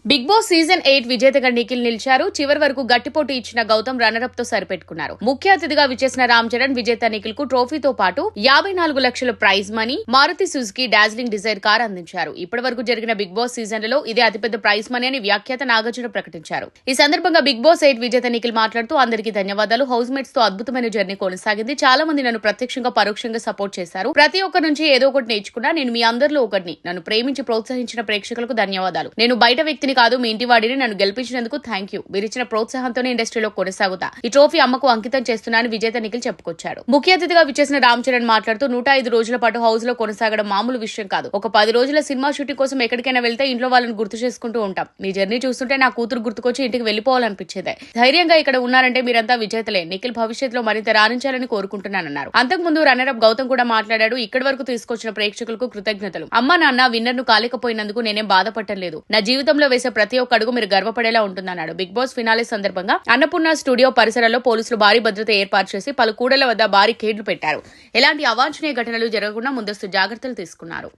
Big boss season 8 విజేతగా నిఖిల్ నిలిచారు. చివరి వరకు గట్టిపోటీ ఇచ్చిన గౌతమ్ రన్నరప్ తో సరిపెట్టుకున్నారు. ముఖ్య అతిథిగా విచ్చేసిన రామ్ చరణ్ విజేత నిఖిల్ కు ట్రోఫీతో పాటు 54 లక్షల prize money, Maruti Suzuki dazzling Dzire car అందించారు. ఇప్పటి వరకు జరిగిన బిగ్ బాస్ సీజన్లలో ఇదే అతిపెద్ద ప్రైజ్ మనీ అని వ్యాఖ్యాత నాగార్జున ప్రకటించారు. ఈ సందర్భంగా బిగ్ బాస్ 8 విజేత నిఖిల్ మాట్లాడుతూ అందరికీ ధన్యవాదాలు. హౌస్ మేట్స్ తో అద్భుతమైన జర్నీ కొనసాగింది. చాలా మంది నన్ను ప్రత్యక్షంగా పరోక్షంగా సపోర్ట్ చేశారు. ప్రతి ఒక్కరి నుంచి ఏదో ఒకటి నేర్చుకున్నా. నేను మీ అందరిలో ఒకరిని. నన్ను ప్రేమించి ప్రోత్సహించిన ప్రేక్షకులకు ధన్యవాదాలు. నేను బయట వ్యక్తిని కాదు, మీ ఇంటి వాడిని. నన్ను గెలిపించినందుకు థ్యాంక్ యూ. మీరిచ్చిన ప్రోత్సాహంతోనే ఇండస్ట్రీలో కొనసాగుతా. ఈ ట్రోఫీ అమ్మకు అంకితం చేస్తున్నానని విజేత నిఖిల్ చెప్పుకొచ్చాడు. ముఖ్య అతిథిగా విచ్చేసిన రామ్ చరణ్ మాట్లాడుతూ 105 రోజుల పాటు హౌస్ లో కొనసాగడం మామూలు విషయం కాదు. ఒక 10 రోజుల సినిమా షూటింగ్ కోసం ఎక్కడికైనా వెళ్తే ఇంట్లో వాళ్ళని గుర్తు చేసుకుంటూ ఉంటాం. మీ జర్నీ చూస్తుంటే నా కూతురు గుర్తుకొచ్చి ఇంటికి వెళ్లిపోవాలనిపించేదే. ధైర్యంగా ఇక్కడ ఉన్నారంటే మీరంతా విజేతలే. నిఖిల్ భవిష్యత్తులో మరింత రాణించాలని కోరుకుంటున్నానన్నారు. అంతకుముందు రన్నరప్ గౌతమ్ కూడా మాట్లాడాడు. ఇక్కడి వరకు తీసుకొచ్చిన ప్రేక్షకులకు కృతజ్ఞతలు. అమ్మ నాన్న విన్నర్ ను కాలేకపోయినందుకు నేనేం బాధపడలేదు. నా జీవితంలో వేసే ప్రతి ఒక్క అడుగు మీరు గర్వపడేలా ఉంటుందన్నాడు. బిగ్ బాస్ ఫినాలే సందర్భంగా అన్నపూర్ణ స్టూడియో పరిసరాల్లో పోలీసులు భారీ భద్రత ఏర్పాటు చేసి పలు కూడళ్ల వద్ద భారీ కేడ్లు పెట్టారు. ఎలాంటి అవాంఛనీయ ఘటనలు జరగకుండా ముందస్తు జాగ్రత్తలు తీసుకున్నారు.